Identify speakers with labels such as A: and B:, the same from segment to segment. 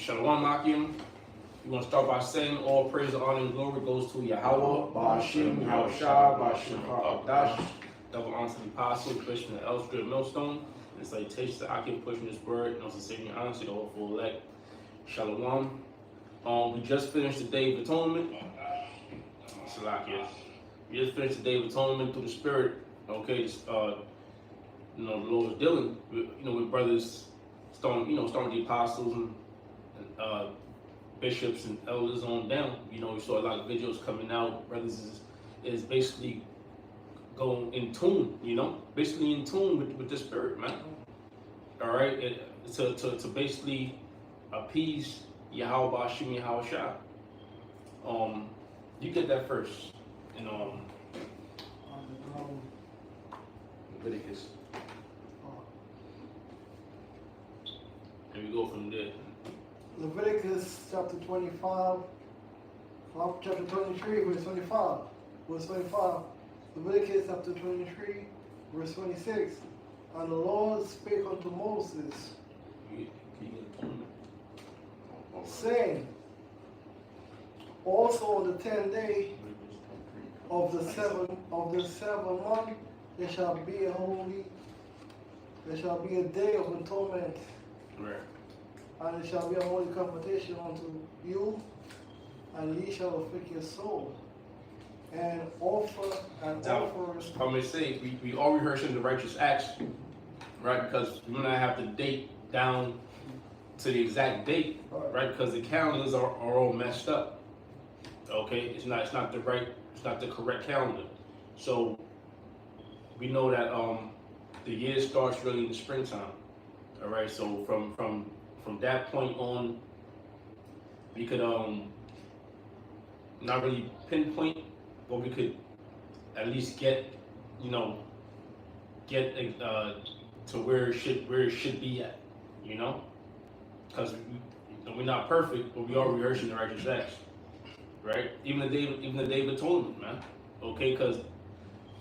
A: Shalom Akim. We're going to start by saying all praise, honor, and glory goes to Yahweh, Ba'ashim, Yahushua, Ba'ashim, Ha'akdash. Double honor to the apostle, Christian, and El Strip Millstone. And salutations to Akim pushing this word, and also saving honor to the whole full elect. Shalom. We just finished the Day of Atonement. Salakia. We just finished the Day of Atonement through the Spirit. Okay, the Lord was dealing with brothers, starting the apostles and bishops and elders on down. We saw a lot of videos coming out. Brothers is basically going in tune, basically in tune with the Spirit, man. All right, to basically appease Yahweh Ba'ashim Yahushua. You get that first in Leviticus. And we go from there.
B: Leviticus chapter 25, chapter 23, verse 25. Verse 25. Leviticus chapter 23, verse 26. And the Lord spake unto Moses, saying, also on the 10th day of the seventh month, there shall be a day of atonement.
A: Right.
B: And it shall be a holy convocation unto you, and ye shall afflict your soul, and offer and offers.
A: I'm going to say, we all rehearsing the righteous acts, right? Because we don't have the date down to the exact date, right? Because the calendars are all messed up. Okay, it's not the correct calendar. So we know that the year starts really in the springtime. All right, so from that point on, we could not really pinpoint, but we could at least get to where it should be at, because we're not perfect, but we are rehearsing the righteous acts, right? Even the day of atonement, man. Okay, because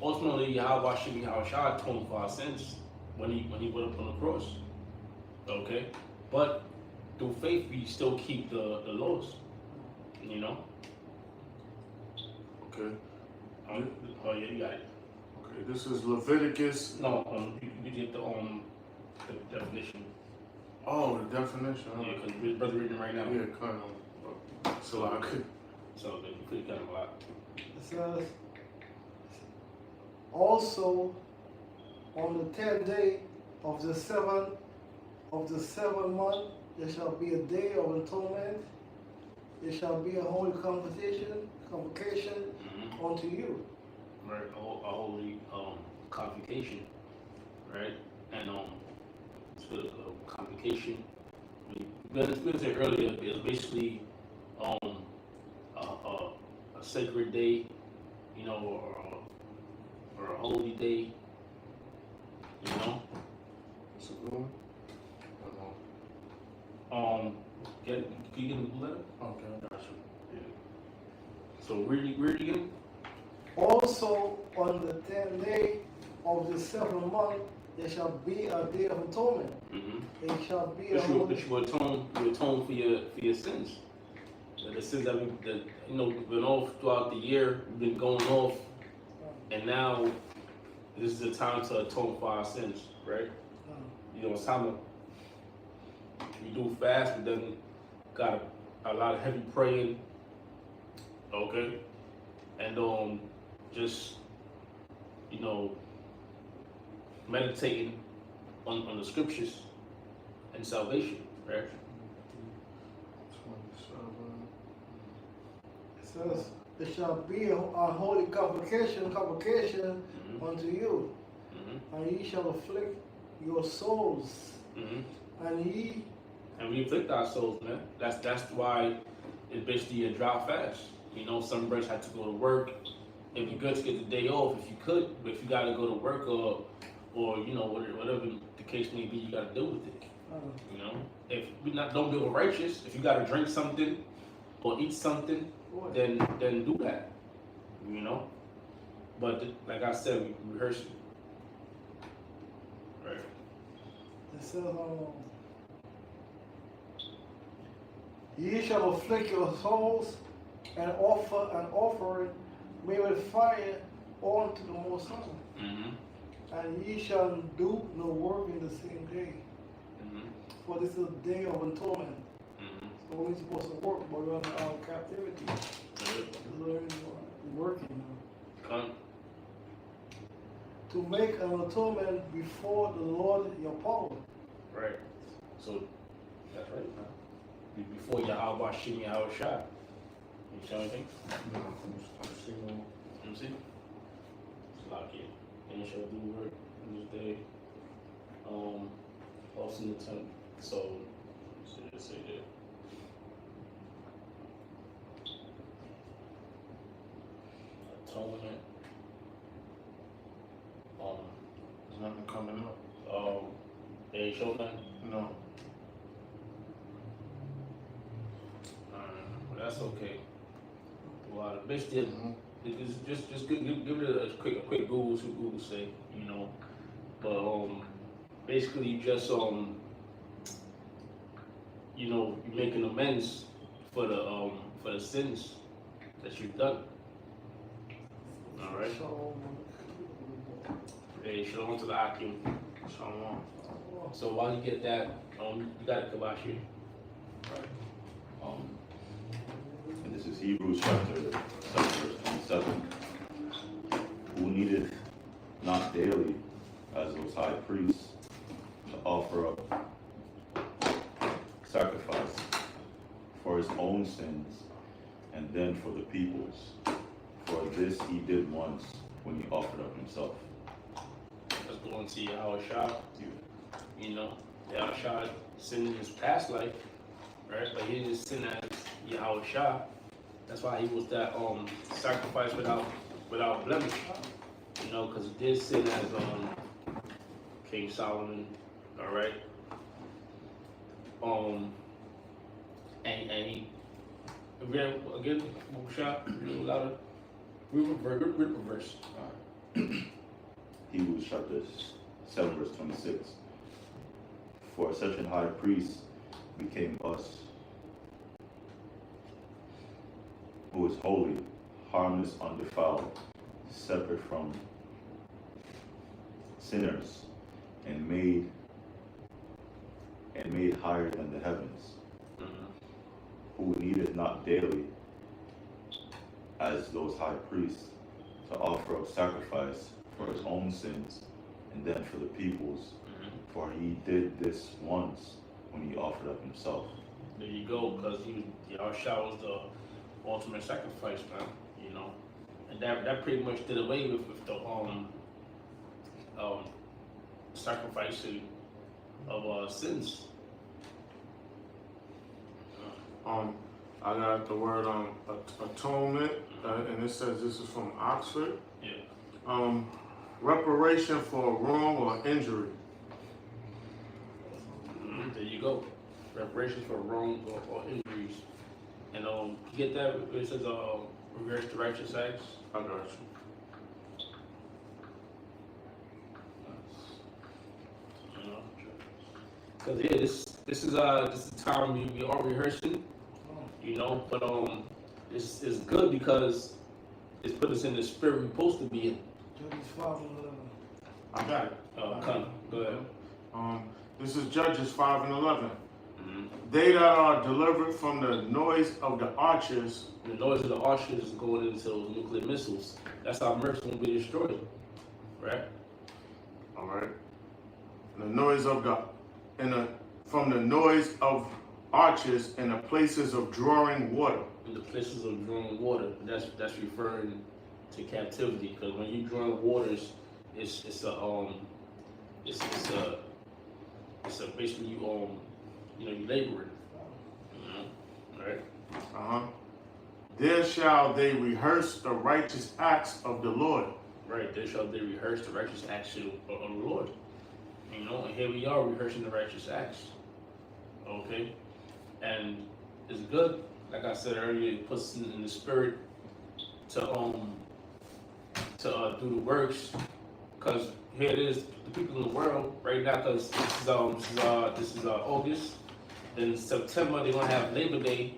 A: ultimately Yahweh Ba'ashim Yahushua atoned for our sins when he went up on the cross. Okay, but through faith we still keep the laws, Okay. Oh yeah, you got it.
C: Okay, this is Leviticus.
A: No, you get the definition.
C: Oh, the definition.
A: Yeah, because brother reading right now.
C: Yeah, kind of. So I could.
A: So you could kind of lot.
B: It says, also on the 10th day of the seventh month, there shall be a day of atonement. There shall be a holy convocation unto you.
A: Right, a holy convocation, right? And so convocation. We said earlier, it's basically a sacred day, or a holy day,
C: It's a good one.
A: Can you get the letter?
C: Okay.
A: Gotcha. Yeah. So where you again?
B: Also on the 10th day of the seventh month, there shall be a day of atonement.
A: Mm-hmm.
B: It shall be
A: But you atone for your sins. The sins that we've been off throughout the year, we've been going off, and now this is the time to atone for our sins, right? It's time to we do fast, but then got a lot of heavy praying, okay, and just meditating on the scriptures and salvation, right?
C: 27.
B: It says, there shall be a holy convocation unto you, and ye shall afflict your souls,
A: and we afflict our souls, man. That's why it's basically a dry fast. Some brothers had to go to work. It'd be good to get the day off if you could, but if you gotta go to work or whatever the case may be, you gotta deal with it. If we don't deal with righteous, if you gotta drink something or eat something, then do that. But like I said, we rehearse it. Right.
B: It says Ye shall afflict your souls and offer an offering made with fire unto the Most High. And ye shall do no work in the same day. For this is a day of atonement. So we're supposed to work, but we're in our captivity. Learning working.
A: Come.
B: To make an atonement before the Lord your power.
A: Right. So that's right, man. Before Yahweh Shem Yahweh Shai. You see anything?
C: No, I'm seeing.
A: Let me see. It's lock it. And shall do work in this day. Also in the temple. So let's say that. Atonement.
C: There's nothing coming up.
A: They ain't show nothing.
C: No.
A: Well, that's okay. Well, the bitch did. Just give it a quick Google, see what Google say, you know. But basically you just you know, you're making amends for the sins that you've done. All right. Hey, shalom to the Akim.
C: Shalom.
A: So while you get that, you got it, Kabashi.
D: And this is Hebrews chapter 7, verse 27. Who needeth not daily, as those high priests, to offer up sacrifice for his own sins, and then for the people's. For this he did once, when he offered up himself.
A: Let's go and see Yahweh Shai. You know, Yahweh Shai sinned in his past life, right? But he didn't sin as Yahweh Shai. That's why he was that sacrifice without blemish. You know, because he did sin as King Solomon, all right? And he again, Shai, a little louder. Reverse.
D: Hebrews chapter 7, verse 26. For such an high priest became us, who is holy, harmless, undefiled, separate from sinners, and made higher than the heavens, who needed not daily, as those high priests, to offer up sacrifice for his own sins, and then for the people's. For he did this once, when he offered up himself.
A: There you go, because Yahshua was the ultimate sacrifice, man. You know, and that pretty much did away with the sacrificing of sins.
C: I got the word atonement, and it says this is from Oxford.
A: Yeah.
C: Reparation for wrong or injury.
A: There you go. Reparations for wrong or injuries. And you get that? It says reverse the righteous acts.
C: I got you.
A: You know, because yeah, this is time we are rehearsing. You know, but it's good because it's put us in the spirit we're supposed to be in.
B: Judges 5:11.
C: I got it.
A: Go ahead.
C: This is Judges 5 and 11. They that are delivered from the noise of the archers.
A: The noise of the archers is going into those nuclear missiles. That's how Mercs won't be destroyed, right?
C: All right. The noise of from the noise of archers in the places of drawing water.
A: In the places of drawing water, that's referring to captivity. Because when you drawing waters, it's basically you laboring. Right?
C: There shall they rehearse the righteous acts of the Lord.
A: Right, there shall they rehearse the righteous acts of the Lord. You know, and here we are rehearsing the righteous acts. Okay? And it's good, like I said earlier, it puts us in the spirit to do the works. Because here it is, the people in the world right now, because this is August, Then in September they're gonna have Labor Day.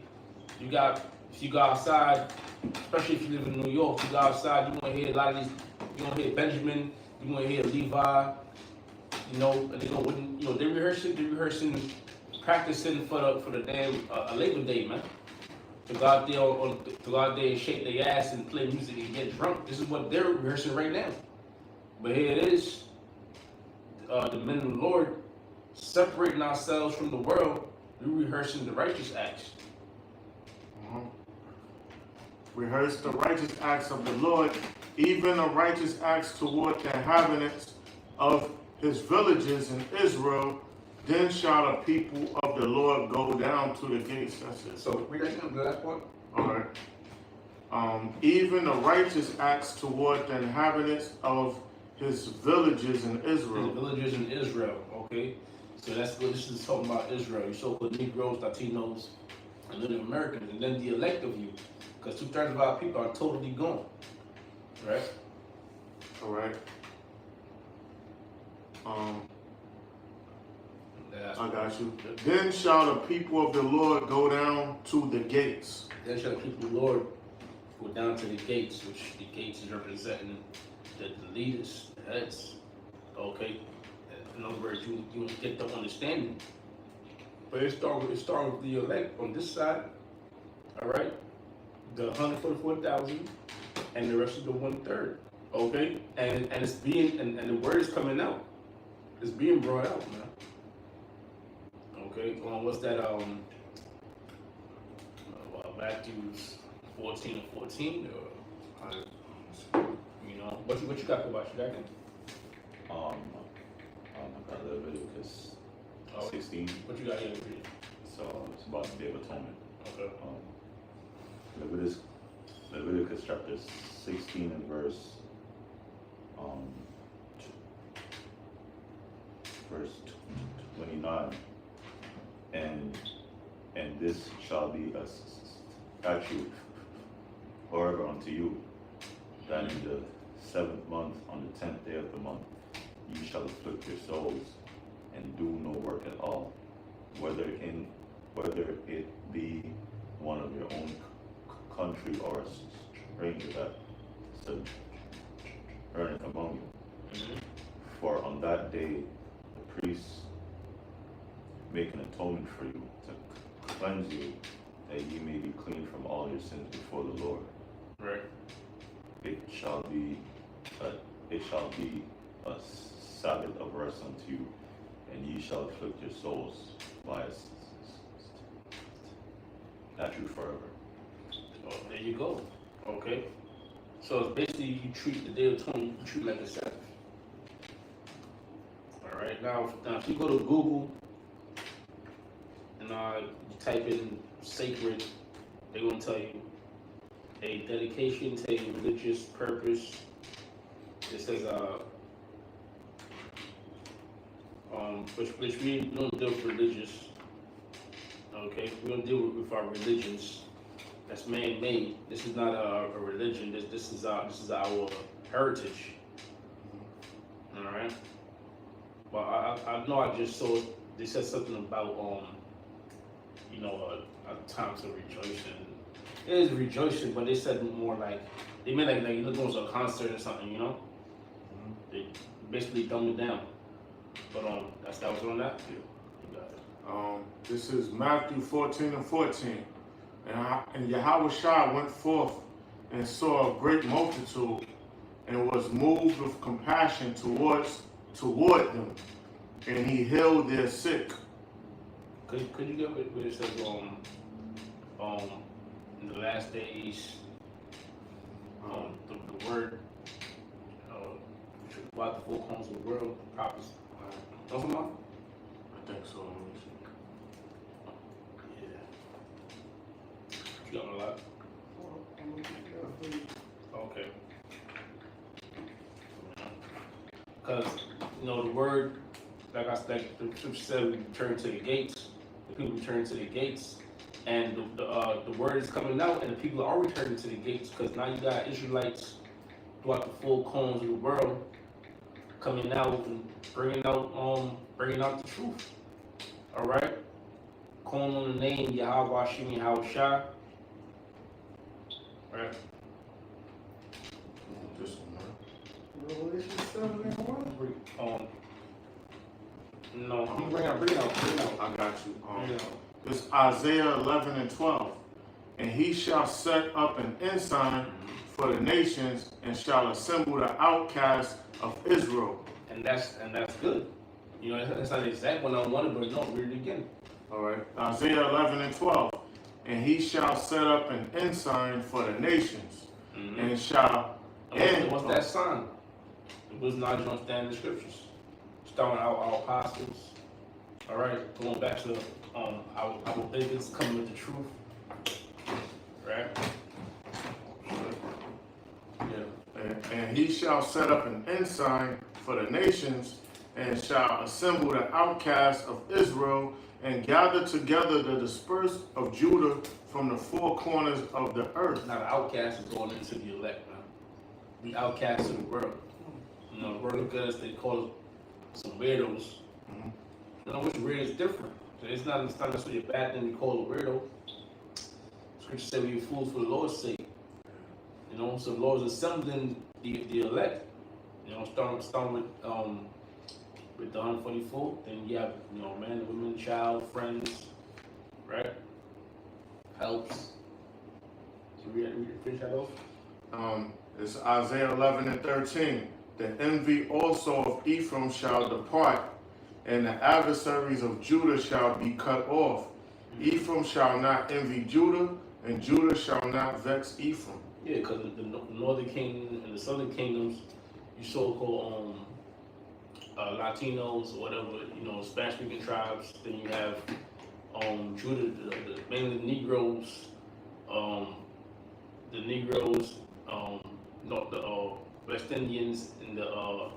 A: If you go outside, especially if you live in New York, you go outside, you're gonna hear a lot of these. You're gonna hear Benjamin. You're gonna hear Levi. And they're gonna, they're rehearsing, practicing for the damn Labor Day, man. To go out there to go out there and shake their ass and play music and get drunk. This is what they're rehearsing right now. But here it is, the men of the Lord, separating ourselves from the world. We're rehearsing the righteous acts.
C: Rehearse the righteous acts of the Lord, even the righteous acts toward the inhabitants of his villages in Israel. Then shall the people of the Lord go down to the gates. That's it.
A: So read that again, the last part.
C: All right. Even the righteous acts toward the inhabitants of his villages in Israel.
A: The villages in Israel, okay? So that's what this is talking about, Israel. You so-called Negroes, Latinos, and Native Americans, and then the elect of you. Because 2/3 of our people are totally gone. Right?
C: All right. I got you. Then shall the people of the Lord go down to the gates.
A: Then shall the people of the Lord go down to the gates, which the gates is representing the leaders, the heads. Okay? In other words, you get the understanding. But it starts with the elect on this side. All right? The 144,000 and the rest of the 1/3. Okay? And it's being, and the word is coming out. It's being brought out, man. Okay, what's that? Matthew 14:14. What you got about you, Jack?
D: I got Leviticus 16.
A: What you got here?
D: So it's about the Day of Atonement.
A: Okay.
D: Leviticus chapter 16 and verse 29. And this shall be a statute forever unto you, that in the 7th month, on the 10th day of the month, you shall afflict your souls and do no work at all, whether it be one of your own country or a stranger that sojourneth among you. For on that day the priests make an atonement for you to cleanse you, that ye may be clean from all your sins before the Lord.
A: Right.
D: It shall be a Sabbath of rest unto you, and ye shall afflict your souls by a statute forever.
A: Oh, there you go. Okay. So it's basically you treat the Day of Atonement, you treat like a Sabbath. All right. Now if you go to Google and you type in sacred, they're gonna tell you a dedication to a religious purpose. It says which we don't deal with religious. Okay, we don't deal with our religions. That's man-made. This is not a religion. This is our heritage. All right. But I know I just saw they said something about a time to rejoicing. It is rejoicing, but they said more like they meant like you're going to a concert or something, They basically dumbed it down. But that was on that. Yeah.
C: This is Matthew 14:14. And Yahushua went forth and saw a great multitude, and was moved with compassion toward them, and he healed their sick.
A: Could you get where it says in the last days the word about the four corners of the world, the prophets. Talking about?
C: I think so.
A: Yeah. You got a lot? Okay. Because, the word, like the scripture said, we return to the gates. The people return to the gates. And the word is coming out, and the people are returning to the gates, because now you got Israelites throughout the four corners of the world coming out and bringing out the truth. All right, calling on the name Yahweh Hashem Yahweh Shai. Right?
C: This one, right?
B: Revelation 7:1.
A: No, bring out.
C: I got you.
A: Bring out.
C: This Isaiah 11:12. And he shall set up an ensign for the nations and shall assemble the outcasts of Israel.
A: And that's good. You know, that's not the exact one I wanted, but no, read it again.
C: All right. Isaiah 11:12. And he shall set up an ensign for the nations and shall.
A: And what's that sign? It was not going to stand in the scriptures. Starting out our apostles. All right, going back to our bigots coming with the truth. Right? Yeah.
C: And he shall set up an ensign for the nations and shall assemble the outcasts of Israel and gather together the dispersed of Judah from the four corners of the earth.
A: Now the outcast is going into the elect, man. The outcasts of the world. You know, the world of us, they call it some weirdos. You know, which weird is different. So it's not necessarily a bad thing to call a weirdo. Scripture said we are fools for the Lord's sake. You know, so the Lord is assembling the elect. You know, starting with the 144. Then you have, you know, man, women, child, friends, right? Helps. So we finish that off.
C: It's Isaiah 11:13. The envy also of Ephraim shall depart, and the adversaries of Judah shall be cut off. Ephraim shall not envy Judah, and Judah shall not vex Ephraim.
A: Yeah, because the northern kingdom and the southern kingdoms, you so-called Latinos or whatever, you know, Spanish-speaking tribes. Then you have Judah, mainly the Negroes, the West Indians and the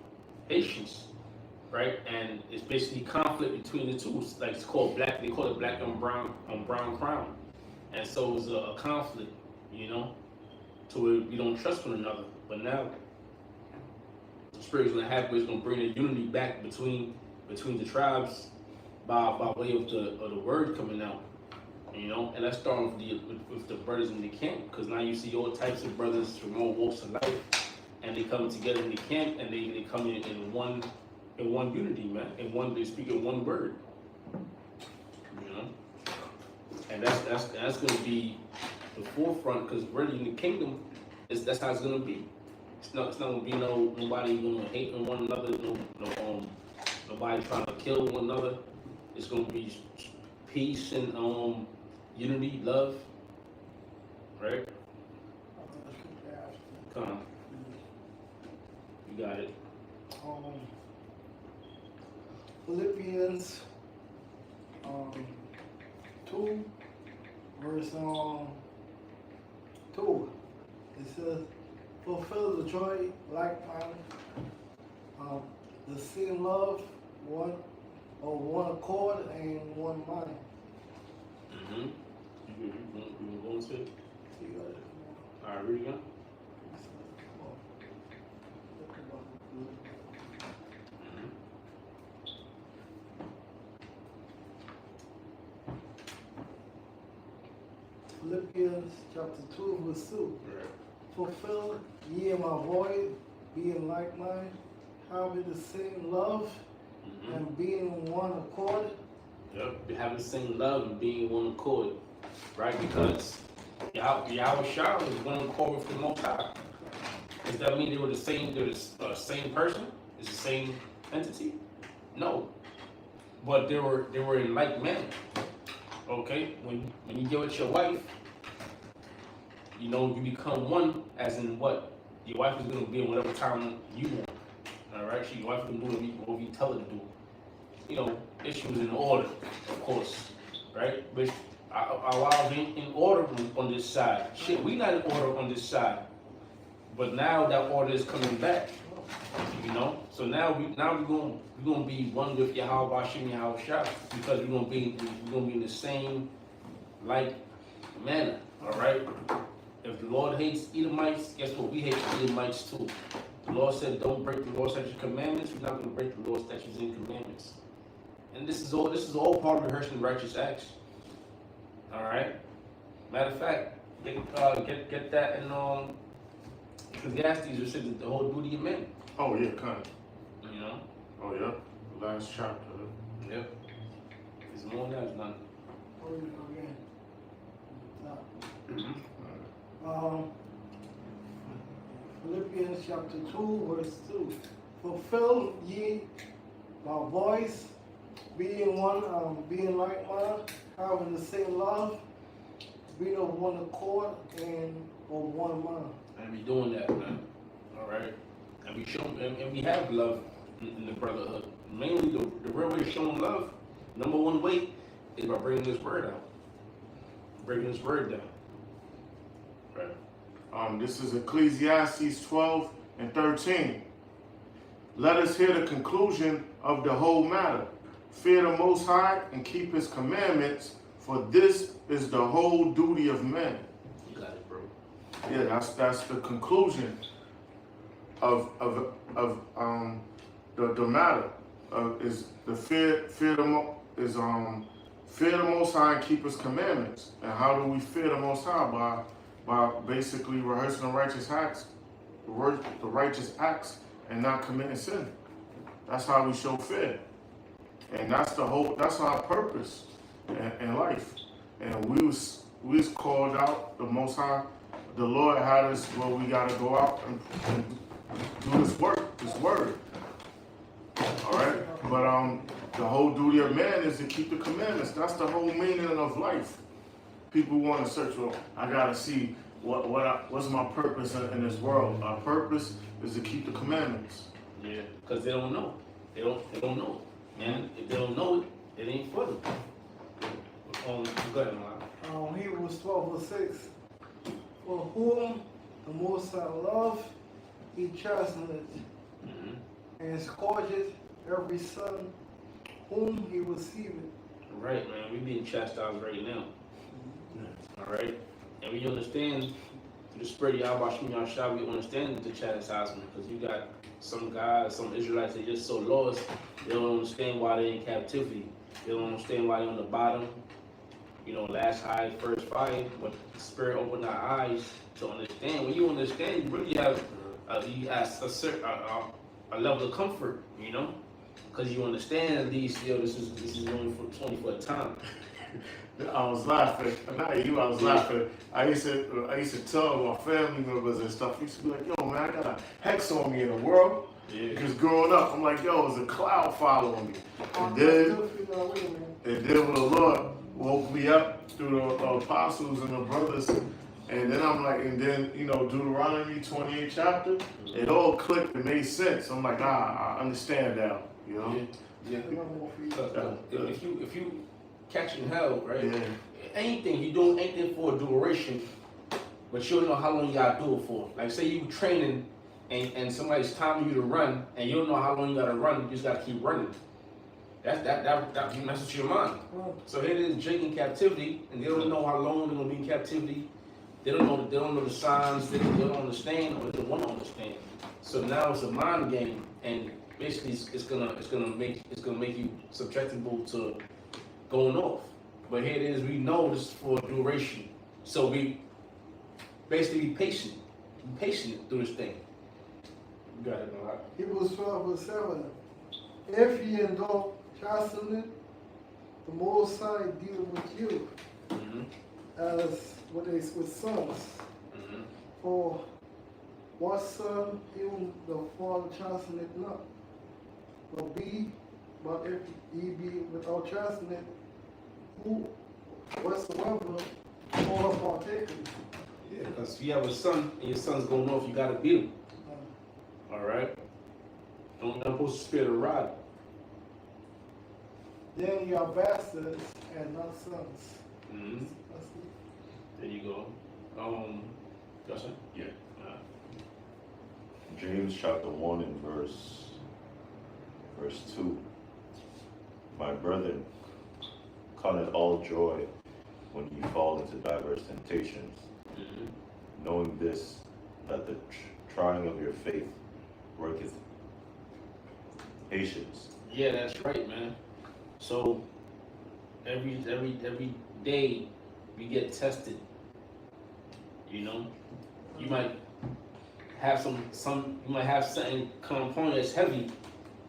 A: Haitians, right? And it's basically conflict between the two. It's like it's called black. They call it black on brown crown, and so it's a conflict, you know, to where we don't trust one another. But now the Spirit's gonna happen. It's gonna bring the unity back between the tribes by way of the word coming out, you know. And that's starting with the brothers in the camp, because now you see all types of brothers from all walks of life, and they come together in the camp, and they come in one unity, man. They speak in one word, you know. And that's gonna be the forefront, because really in the kingdom, that's how it's gonna be. It's not gonna be nobody gonna hate on one another, nobody trying to kill one another. It's gonna be peace and unity, love, right? Come on. You got it.
B: Philippians 2 verse 2. It says, fulfill the joy like mine, the same love, one accord and one mind.
A: You going to it?
B: You got it.
A: All right, read again.
B: Philippians chapter 2 verse 2.
A: Right.
B: Fulfill ye my void, being like mind, having the same love, and being in one accord.
A: Yep, having the same love and being in one accord, right? Because Yahweh Shai was one accord with the Most High. Does that mean they were the same? They're the same person? It's the same entity? No, but they were in like manner. Okay, when you get with your wife, you know, you become one, as in what? Your wife is going to be in whatever time you want. All right? Your wife can do whatever you tell her to do. You know, issues in order, of course. Right? But our wives ain't in order on this side. Shit, we not in order on this side. But now that order is coming back. You know? So now we're gonna be one with Yahweh Hashem Yahweh Shai, because we're gonna be in the same like manner. All right? If the Lord hates Edomites, guess what? We hate Edomites too. The Lord said, don't break the Lord's statutes and commandments. We're not going to break the Lord's statutes and commandments. And this is all part of rehearsing righteous acts. All right. Matter of fact, get that in Ecclesiastes. It says that the whole duty of men.
C: Oh yeah, kind of.
A: You know.
C: Oh yeah, the last chapter.
A: Yep. It's more than that, none.
B: Where you go again?
A: Mm-hmm.
B: Philippians chapter 2, verse 2. Fulfill ye my voice, being one, being like minded, having the same love, being of one accord and of one mind.
A: And we doing that, man. All right. And we show, and we have love in the brotherhood. Mainly, the real way of showing love, number one way, is by bringing this word out, breaking this word down. Right.
C: This is Ecclesiastes 12 and 13. Let us hear the conclusion of the whole matter. Fear the Most High and keep His commandments, for this is the whole duty of men.
A: You got it, bro.
C: Yeah, that's the conclusion of the matter. Is the fear the Most High and keep His commandments. And how do we fear the Most High? By basically rehearsing the righteous acts and not committing sin. That's how we show fear. And that's our purpose in life. And we was called out, the Most High, the Lord had us where we gotta go out and do this work, this word. Alright? But the whole duty of man is to keep the commandments. That's the whole meaning of life. People want to search for, I gotta see what's my purpose in this world. Our purpose is to keep the commandments.
A: Yeah, because they don't know. They don't know it. And if they don't know it, it ain't for them. Go ahead, Mark.
B: Hebrews 12, verse 6. For whom the Most High love, He chasteneth, and scourgeth every son whom He receiveth.
A: Right, man. We being chastised right now. All right, and we understand the spirit of Yahweh Shem Yahshua. We understand the chastisement because you got some guys, some Israelites, they just so lost. They don't understand why they're in captivity. They don't understand why they're on the bottom. You know, last high, first fire. But the spirit opened our eyes to understand. When you understand, you really have a level of comfort. You know, because you understand at least, this is only for a time.
C: I was laughing. Not you, I was laughing. I used to tell my family members and stuff. I used to be like, yo, man, I got a hex on me in the world.
A: Yeah.
C: Because growing up, I'm like, yo, there's a cloud following me. And then when the Lord woke me up through the apostles and the brothers, and then I'm like, and then, Deuteronomy 28 chapter, it all clicked and made sense. I'm like, I understand now, you know?
A: Yeah. If you catching hell, right?
C: Yeah.
A: Anything, you doing anything for a duration, but you don't know how long you gotta do it for. Like say you training and somebody's telling you to run and you don't know how long you gotta run, you just gotta keep running. That messes with your mind. So here it is, Jake in captivity, and they don't know how long they're gonna be in captivity. They don't know the signs, they don't understand or they don't want to understand. So now it's a mind game, and basically it's gonna make you susceptible to going off. But here it is, we know this is for duration. So we basically be patient. Be patient through this thing. You got it, Malak.
B: Hebrews 12, verse 7. If ye endure chastening, the Most High deal with you as with sons. For what son whom the Father chasteneth not? But if ye be without chastening, who whatsoever all partakers.
A: Yeah, because if you have a son and your son's going off, you gotta beat him. Alright? Don't supposed to spare the rod.
B: Then you are bastards and not sons. That's it.
A: There you go. Justin?
D: Yeah. James chapter 1 and verse 2. My brethren, count it all joy when you fall into diverse temptations, knowing this, that the trying of your faith worketh patience.
A: Yeah, that's right, man. So every day we get tested. You know, you might have some you might have something come upon you that's heavy,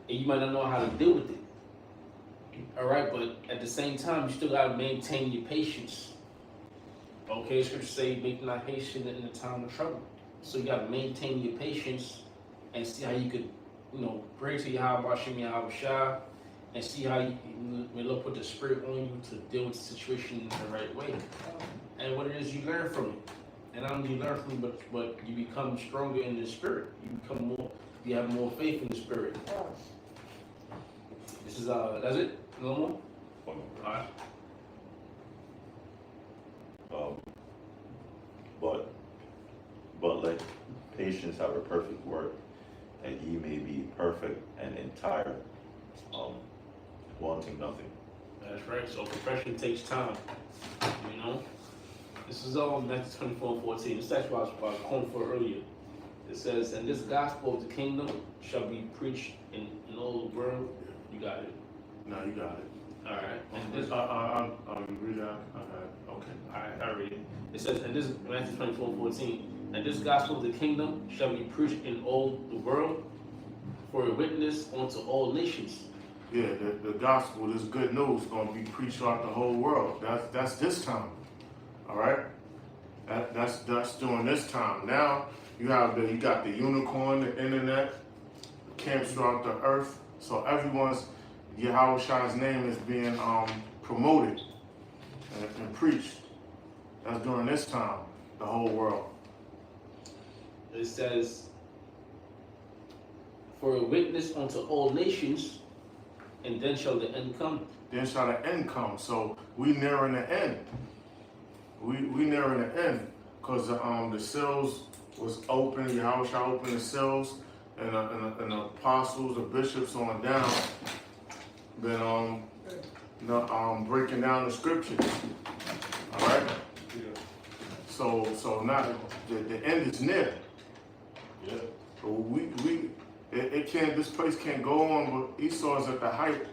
A: and you might not know how to deal with it. All right, but at the same time, you still gotta maintain your patience. Okay, scripture say, "Make not patient in the time of trouble." So you gotta maintain your patience and see how you could, pray to Yahweh Hashem Yahweh Shah, and see how you will put the spirit on you to deal with the situation in the right way. And what it is you learn from it. And not only you learn from it, but you become stronger in the spirit. You have more faith in the spirit. This is that's it? No more?
D: One more.
A: Alright.
D: But let patience have a perfect work, that ye may be perfect and entire, wanting nothing.
A: That's right. So perfection takes time. This is all Matthew 24:14. This is actually what I was calling for earlier. It says, "And this gospel of the kingdom shall be preached in all the world." You got it.
C: No, you got it.
A: All right. And this,
C: I'll read that. Okay.
A: all right, I read it. It says, "And this Matthew 24:14. And this gospel of the kingdom shall be preached in all the world for a witness unto all nations."
C: Yeah, the gospel, this good news, is going to be preached throughout the whole world. That's this time. All right, that's during this time. Now you got the unicorn, the internet, camps throughout the earth. So everyone's Yahweh Shai's name is being promoted and preached. That's during this time, the whole world.
A: It says, "For a witness unto all nations, and then shall the end come."
C: Then shall the end come. So we nearing the end. We nearing the end, because the seals was open. Yahweh Shai opened the seals, and the apostles, the bishops on down, been breaking down the scriptures. All right. So now the end is near.
A: Yeah.
C: It can't. This place can't go on. But Esau is at the height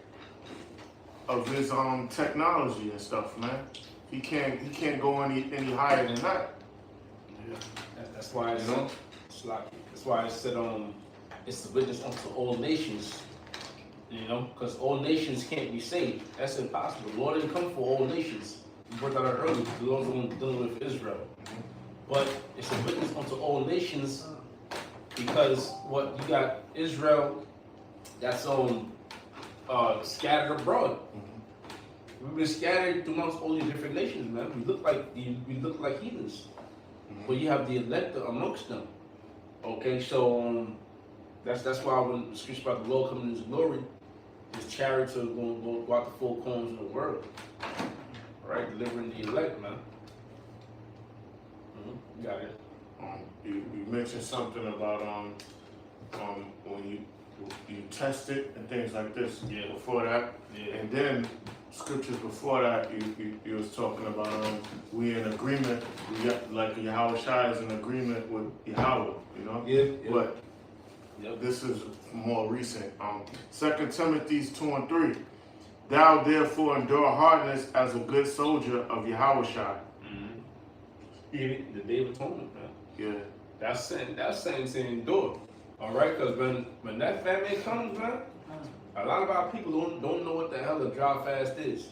C: of his technology and stuff, man. He can't go any higher than that.
A: Yeah. That's why it's that's why I said it's the witness unto all nations. Because all nations can't be saved. That's impossible. The Lord didn't come for all nations. We brought that out earlier. The Lord's the one dealing with Israel. But it's a witness unto all nations, because what you got Israel that's scattered abroad. We've been scattered amongst all these different nations, man. We look like heathens, but you have the elect amongst them. Okay, so that's why when the scripture about the Lord coming in His glory, His chariots are going to go out the four corners of the world, right? Delivering the elect, man. You got it.
C: You mentioned something about when you test it and things like this.
A: Yeah.
C: Before that,
A: Yeah.
C: and then scriptures before that, you was talking about we in agreement. We got like Yahweh Shai is in agreement with Yahweh.
A: Yeah.
C: But
A: Yep.
C: this is more recent. 2 Timothy 2:3. Thou therefore endure hardness as a good soldier of Yahweh Shai.
A: The Day of Atonement, man.
C: Yeah.
A: That's saying to endure. All right, because when that famine comes, man, a lot of our people don't know what the hell a dry fast is.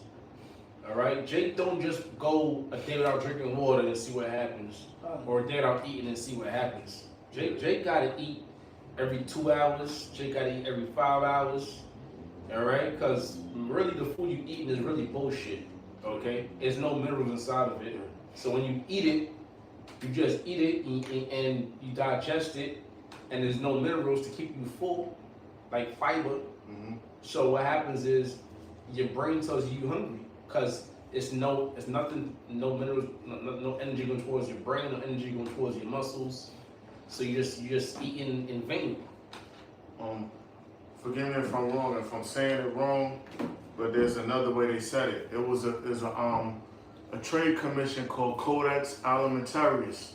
A: All right, Jake don't just go a day without drinking water and see what happens, or a day without eating and see what happens. Jake gotta eat every 2 hours. Jake gotta eat every 5 hours. All right, because really the food you eating is really bullshit. Okay, there's no minerals inside of it. So when you eat it, you just eat it and you digest it, and there's no minerals to keep you full, like fiber. So what happens is your brain tells you you're hungry, because it's no minerals, no energy going towards your brain, no energy going towards your muscles. So you just eating in vain.
C: Forgive me if I'm wrong, if I'm saying it wrong, but there's another way they said it. It was a trade commission called Codex Alimentarius,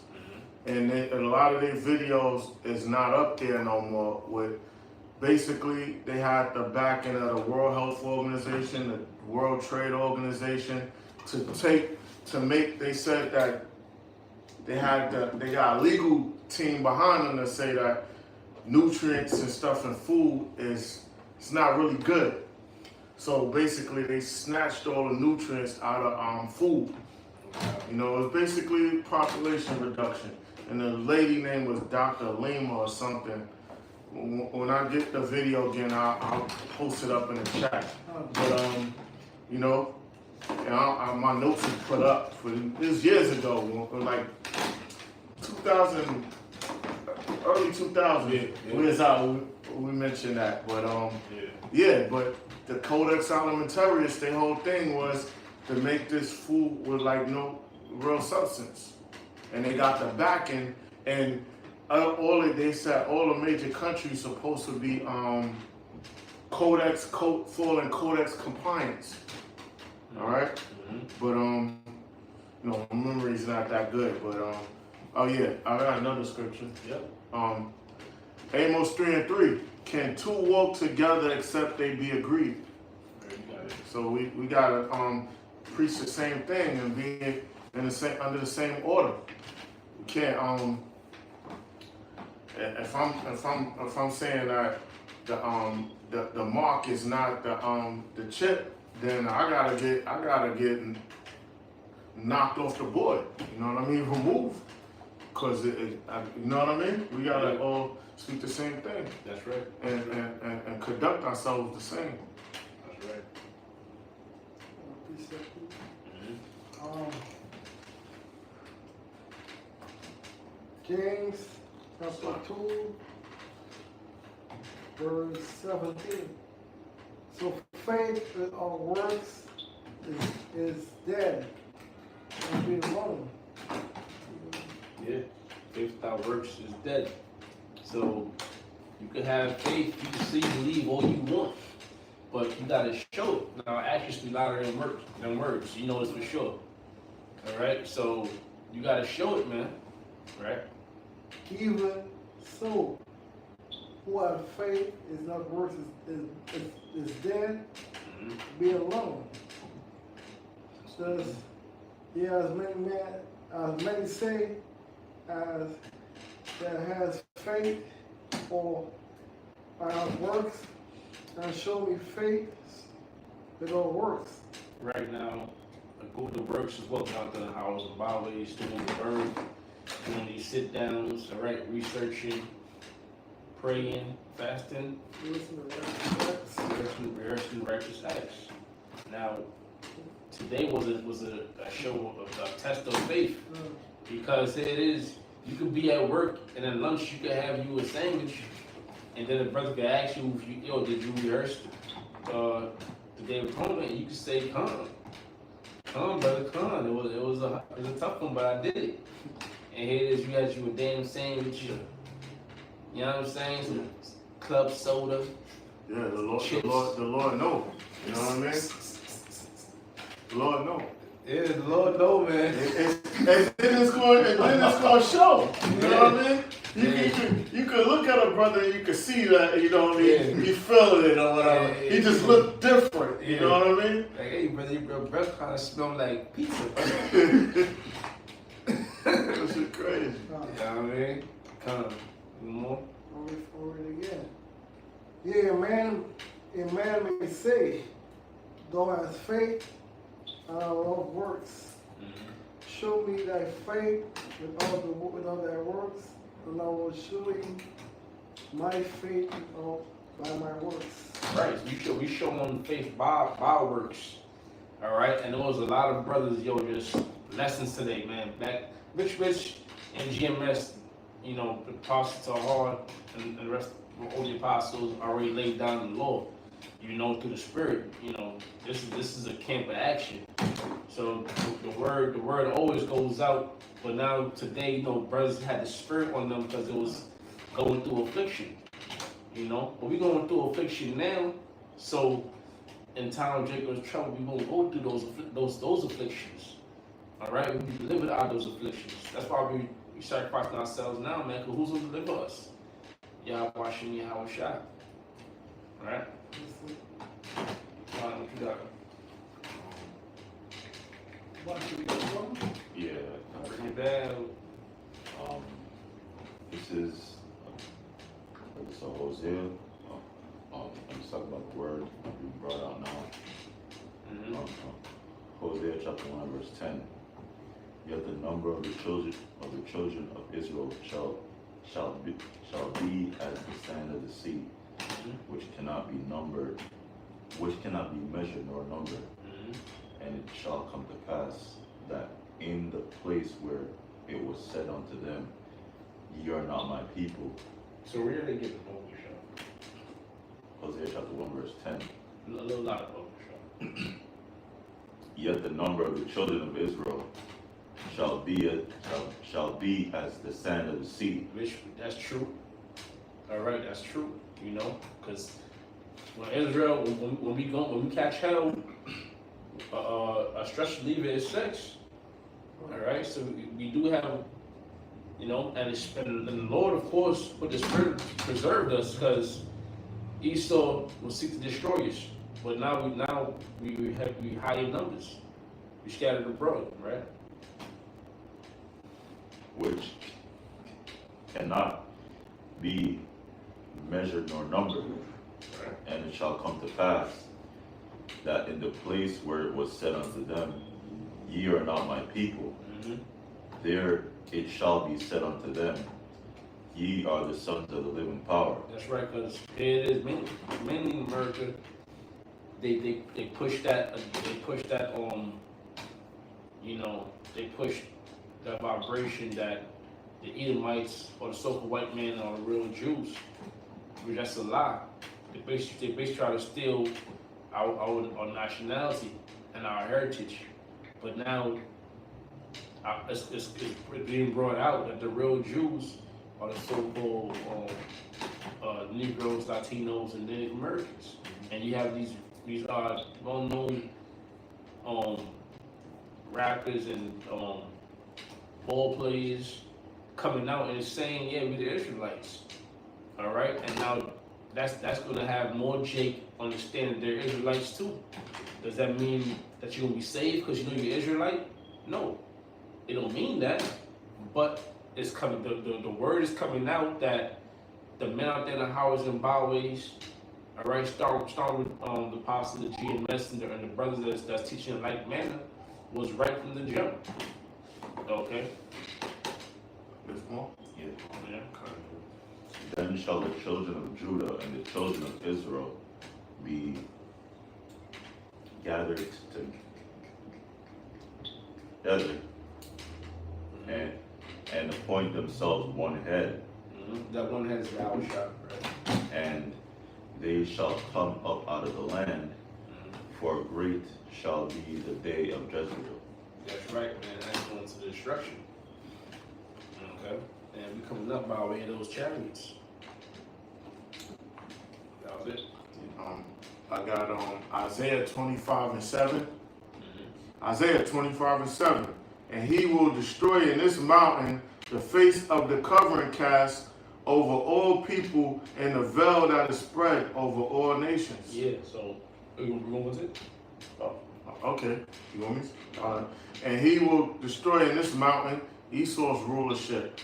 C: and a lot of their videos is not up there no more. With basically, they had the backing of the World Health Organization, the World Trade Organization, to take to make. They said that they got a legal team behind them to say that nutrients and stuff in food it's not really good. So basically, they snatched all the nutrients out of food. You know, it was basically population reduction. And the lady name was Dr. Lima or something. When I get the video again, I'll post it up in the chat. But you know, my notes are put up for this years ago, like 2000, early 2000. We mentioned that, but but the Codex Alimentarius, their whole thing was to make this food with like no real substance, and they got the backing, and they said all the major countries supposed to be full in Codex compliance. All right, but my memory's not that good, but oh yeah, I got another scripture.
A: Yep.
C: Amos 3:3. Can two walk together except they be agreed? So we gotta preach the same thing and be under the same order. We can't if I'm saying that the mark is not the chip, then I gotta get knocked off the board. You know what I mean? Removed. Cause you know what I mean? We gotta all speak the same thing.
A: That's right.
C: And conduct ourselves the same.
A: That's right.
B: James chapter 2, verse 17. So faith without works is dead and be alone.
A: Yeah, faith without works is dead. So you can have faith, you can see, believe all you want, but you gotta show it. Now actions speak louder than words. You know this for sure. All right, so you gotta show it, man. Right?
B: Even so, who have faith is not works is dead, be alone. Says, as many say, as that has faith or I have works, and show me faith without works.
A: Right now, go to works is walking out to the house, the byways, doing the bird, doing these sit downs, all right, researching, praying, fasting, rehearsing righteous acts. Now, today was a show of a test of faith, because it is. You could be at work and at lunch you could have you a sandwich, and then the brother could ask you, did you rehearse the Day of Atonement? And you could say, come, brother, come. It was a tough one, but I did it. And here it is, you had you a damn sandwich. You know what I'm saying? Some club soda.
C: Yeah, the Lord knows. You know what I mean? The Lord knows.
A: Yeah, the Lord knows, man.
C: And then it's going to show. You know what I mean? You could look at a brother and you could see that, you know what I mean? He feeling it or whatever. He just looked different. You know what I mean?
A: Like, hey, brother, your breath kind of smell like pizza.
C: This is crazy.
A: You know what I mean? Come, more.
B: I'll read for it again. Yeah, a man may say, thou hast faith, and I love works. Show me thy faith without thy works, and I will show you my faith by my works.
A: Right, we show them faith by works. All right, and there was a lot of brothers, just lessons today, man. Back, Rich and GMS, the apostles are hard, and the rest of all the apostles already laid down the law. Through the Spirit, this is a camp of action. So the word always goes out, but now today, brothers had the Spirit on them because it was going through affliction. But we're going through affliction now, so in time of Jacob's trouble, we're gonna go through those afflictions. All right, we be delivered out of those afflictions. That's why we sacrificing ourselves now, man. Because who's gonna deliver us? Yahweh Shem Yahweh Shai. All right. What you got?
B: What should we do?
D: Hosea, let's talk about the word we brought out now. Hosea chapter 1 verse 10. Yet the number of the children of Israel shall be as the sand of the sea, which cannot be numbered, which cannot be measured nor numbered. And it shall come to pass that in the place where it was said unto them, ye are not my people.
A: So where did they get the overshot?
D: Hosea chapter 1 verse 10.
A: A little lot of overshot.
D: Yet the number of the children of Israel shall be as the sand of the sea.
A: Which, that's true. All right, that's true. You know, because when Israel, when we catch hell, a stretch lever is 6. All right, so we do have, you know, and the Lord, of course, with the Spirit preserved us, because Esau will seek to destroy us, but now we high in numbers, we scattered abroad, right?
D: Which cannot be measured nor numbered.
A: Right.
D: And it shall come to pass that in the place where it was said unto them, ye are not my people, there it shall be said unto them, ye are the sons of the living power.
A: That's right, because it is mainly in America. They push that you know, they push that vibration that the Edomites or the so-called white man are the real Jews, which that's a lie. They basically try to steal our nationality and our heritage, but now it's being brought out that the real Jews are the so-called Negroes, Latinos, and Native Americans, and you have these well-known rappers and ball players coming out and saying, yeah, we the Israelites. All right, and now that's going to have more Jake understanding they're Israelites too. Does that mean that you're going to be saved because you know you're Israelite? No, it don't mean that. But it's coming. The word is coming out that the men out there in the highways and byways, all right, start with the apostle, the G and messenger, and the brothers that's teaching in like manner, was right from the jump. Okay.
C: There's more?
D: Yeah.
A: Yeah.
D: Then shall the children of Judah and the children of Israel be gathered together and appoint themselves one head,
A: That one has the hour shot, right?
D: and they shall come up out of the land, for great shall be the day of Jezreel.
A: That's right, man. That's going to the destruction. Okay. And we coming up by way of those chariots. That was it.
C: I got Isaiah 25:7. Isaiah 25:7. And he will destroy in this mountain the face of the covering cast over all people, and the veil that is spread over all nations.
A: Yeah, so we're going with it?
C: Oh, okay. You want me? And he will destroy in this mountain Esau's rulership.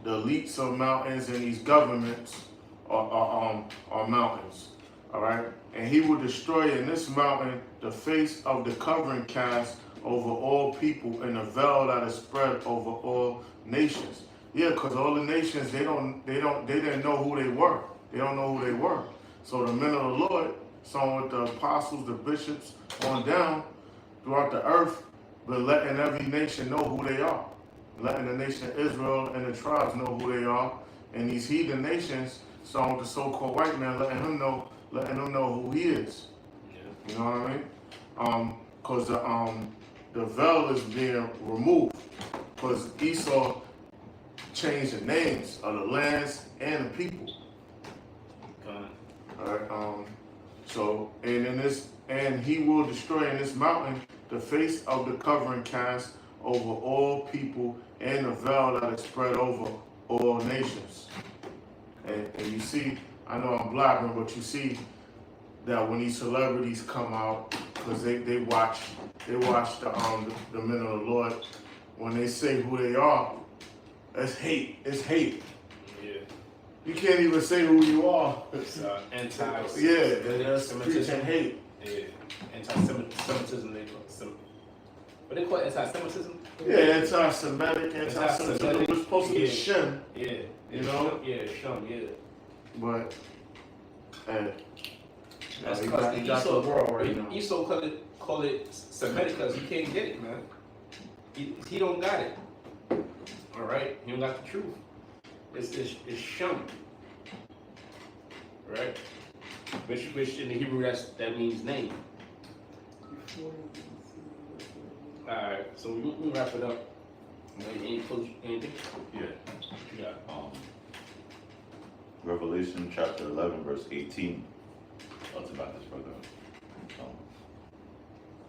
C: The elites of mountains and these governments are mountains. All right. And he will destroy in this mountain the face of the covering cast over all people, and the veil that is spread over all nations. Yeah, because all the nations they didn't know who they were. They don't know who they were. So the men of the Lord, some with the apostles, the bishops, on down throughout the earth, but letting every nation know who they are. Letting the nation of Israel and the tribes know who they are. And these heathen nations, some with the so-called white man, letting them know who he is.
A: Yeah.
C: You know what I mean? Because the veil is being removed. Because Esau changed the names of the lands and the people. Alright, so and he will destroy in this mountain the face of the covering cast over all people, and the veil that is spread over all nations. And you see, I know I'm blabbering, but you see that when these celebrities come out, because they watch the men of the Lord, when they say who they are, it's hate.
A: Yeah.
C: You can't even say who you are.
A: It's anti.
C: Yeah, that's preaching hate.
A: Yeah, anti-Semitism. They call it. What they call it? Anti-Semitism.
C: Yeah, anti-Semitic, anti-Semitism. It was supposed to be
A: Yeah.
C: Shem,
A: Yeah.
C: you know.
A: Yeah, Shum. Yeah.
C: But
A: That's
C: he
A: because
C: got the world right now.
A: Esau call it Semitic because he can't get it, man. He don't got it. All right, he don't got the truth. It's Shum, right? Which in the Hebrew that means name. All right, so we wrap it up. Anything?
D: Yeah.
A: Yeah.
D: Revelation chapter 11, verse 18. Talks about this, brother.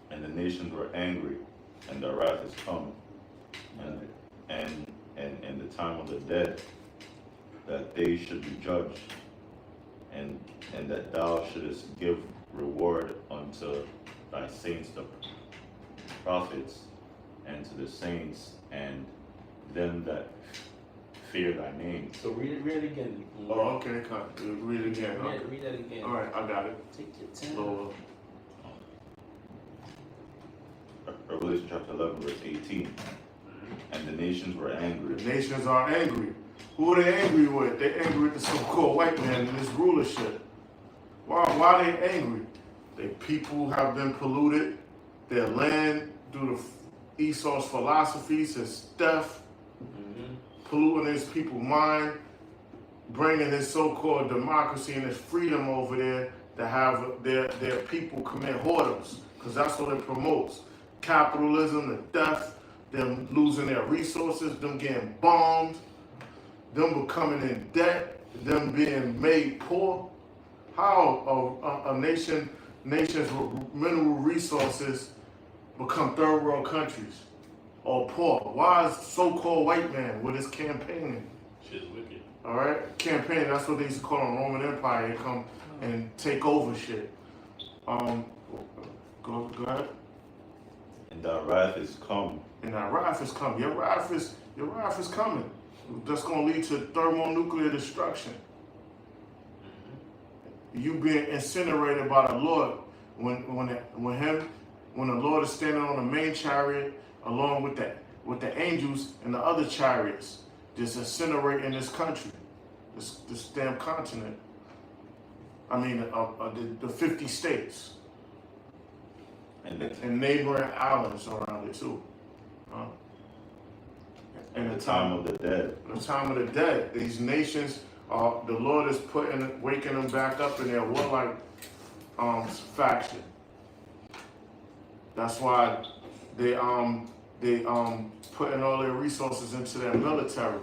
D: And the nations were angry, and their wrath is come, and the time of the dead, that they should be judged, and that thou shouldest give reward unto thy saints the prophets, and to the saints and them that fear thy name.
A: So read it again.
C: Oh, okay, read it again. Huh?
A: Read that again.
C: All right, I got it.
A: Take your time.
C: Slower.
D: Revelation chapter 11, verse 18. And the nations were angry.
C: The nations are angry. Who are they angry with? They're angry with the so-called white man and his rulership. Why are they angry? Their people have been polluted. Their land, due to Esau's philosophies, his theft, polluting his people's mind, bringing his so-called democracy and his freedom over there to have their people commit whoredoms, because that's what it promotes. Capitalism, the theft, them losing their resources, them getting bombed, them becoming in debt, them being made poor. How a nations with mineral resources become third world countries or poor? Why is so-called white man with his campaigning?
A: Shit's wicked.
C: All right, campaign. That's what they used to call on Roman Empire. They come and take over shit. Go ahead.
D: And thy wrath is come.
C: And that wrath is coming. Your wrath is coming. That's gonna lead to thermonuclear destruction. You being incinerated by the Lord when the Lord is standing on the main chariot along with the angels and the other chariots, just incinerating this country, this damn continent. I mean, the 50 states and neighboring islands around it too.
D: And the time of the dead.
C: The time of the dead. These nations, the Lord is waking them back up in their warlike faction. That's why they putting all their resources into their military.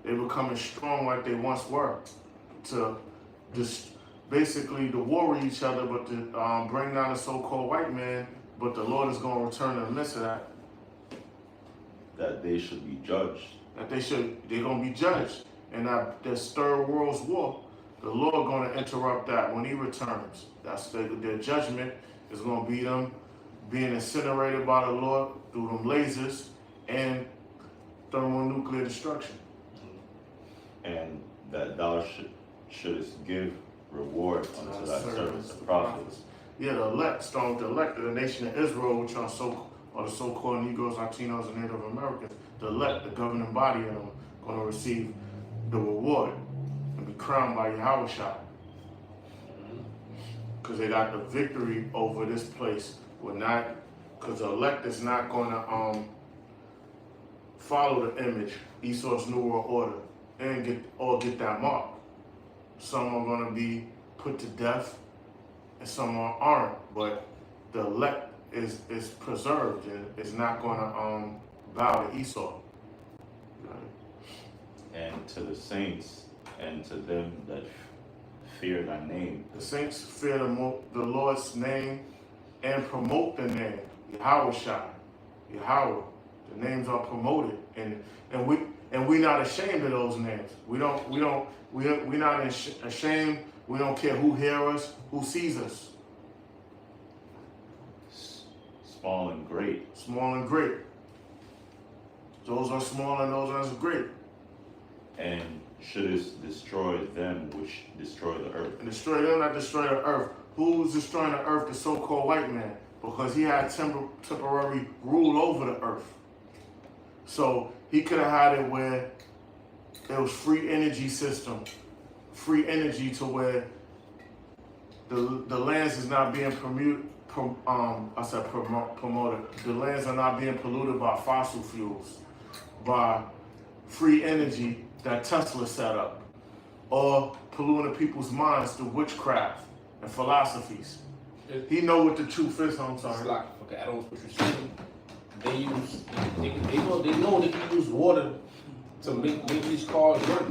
C: They becoming strong like they once were, to just basically to worry each other, but to bring down the so-called white man. But the Lord is going to return in the midst of that.
D: That they should be judged.
C: They're going to be judged. And that this third world's war, the Lord going to interrupt that when he returns. That's their judgment is going to be them being incinerated by the Lord through them lasers and thermonuclear destruction.
D: And that thou shouldest give reward unto thy servants the prophets.
C: Yeah, the elect, starting with the elect of the nation of Israel, which are the so-called Negroes, Latinos, and Native Americans. The elect, the governing body of them, going to receive the reward and be crowned by Yahweh Shai. Because they got the victory over this place. Because the elect is not going to follow the image, Esau's New World Order, and get that mark. Some are going to be put to death, and some aren't. But the elect is preserved and is not going to bow to Esau.
D: And to the saints and to them that fear thy name.
C: The saints fear the Lord's name and promote the name, Yahweh Shai, Yahweh. The names are promoted, and we're not ashamed of those names. We're not ashamed. We don't care who hears us, who sees us.
D: Small and great.
C: Small and great. Those are small and those are great.
D: And shouldest destroy them which destroy the earth.
C: And destroy them that destroy the earth. Who's destroying the earth? The so-called white man. Because he had temporary rule over the earth. So he could have had it where there was free energy system. Free energy to where the lands is not being promoted. The lands are not being polluted by fossil fuels, by free energy that Tesla set up, or polluting people's minds through witchcraft and philosophies. He know what the truth is. I'm
A: It's
C: sorry.
A: like, okay, I don't know what you're saying. They know they can use water to make these cars work.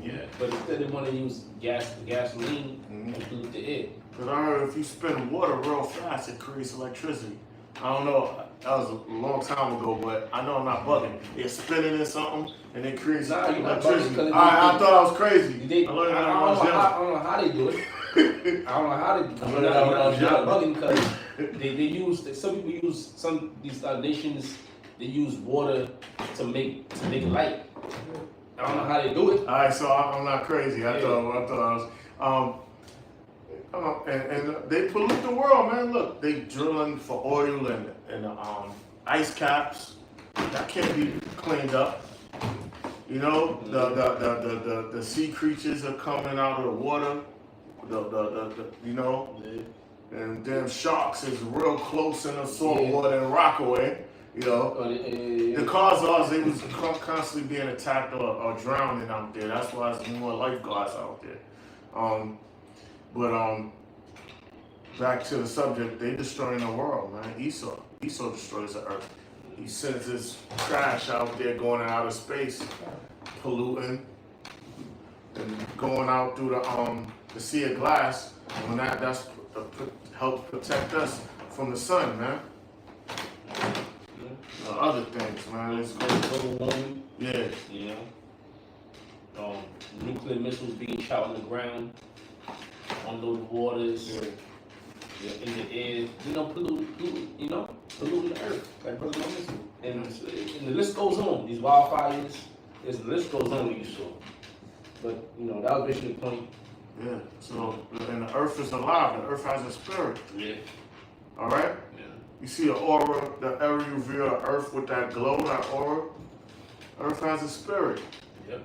D: Yeah.
A: But instead they want to use gasoline and pollute the air.
C: Because I heard if you spin water real fast, it creates electricity. I don't know, that was a long time ago, but I know I'm not bugging. They're spinning in something and it creates
A: Nah, you're not bugging
C: electricity.
A: because
C: I thought I was crazy.
A: I
C: I learned that
A: don't
C: when I was young.
A: know how they do it. I don't know how they do it.
C: I learned that when I was
A: You're not
C: young.
A: bugging because they use, some people use, these nations, they use water to make light. I don't know how they do it.
C: All right, so I'm not crazy. I thought I was. And they pollute the world, man. Look, they drilling for oil and ice caps that can't be cleaned up. You know, the sea creatures are coming out of the water. You know, and damn sharks is real close in the salt water in Rockaway. You know, the cause of they was constantly being attacked or drowning out there. That's why there's more lifeguards out there. Back to the subject, they destroying the world, man. Esau destroys the earth. He sends his trash out there going in outer space, polluting, and going out through the sea of glass. And that's helps protect us from the sun, man. Other things, man. It's
A: Global warming,
C: yeah.
A: you know. Nuclear missiles being shot on the ground, unloaded waters, in the air, polluting the earth, like Brother Moses. And the list goes on. These wildfires, the list goes on with you saw. But that was basically the point.
C: Yeah. So, and the earth is alive. The earth has a spirit.
A: Yeah.
C: All right.
A: Yeah.
C: You see the aura, the aerial view of the earth with that glow, that aura. Earth has a spirit.
A: Yep.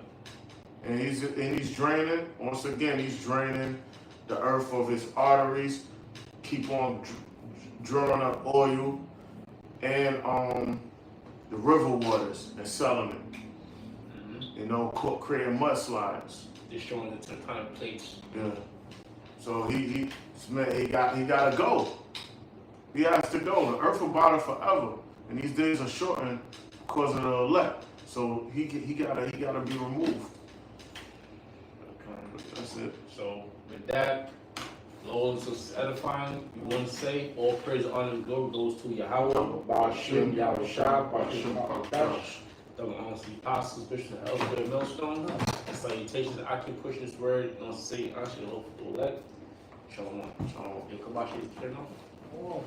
C: And he's draining. Once again, he's draining the earth of its arteries. Keep on drawing up oil and the river waters and selling it. You know, creating mudslides.
A: Destroying the tectonic plates.
C: Yeah. So he gotta go. He has to go. The earth will bother forever, and these days are shortened because of the elect. So he gotta be removed. Okay, that's it.
A: So with that, Lord, is edifying. We want to say all praise, honor, and glory goes to Yahweh, Ba'ashim, Yahweh Shah, Ba'ashim, Ba'adash. Double honor to the apostles, bishops, and elders of the millstone. And salutations, I can push this word and say, I should hope for the elect. Shalom. Shalom. Your Kabashi is clear now?
B: Oh.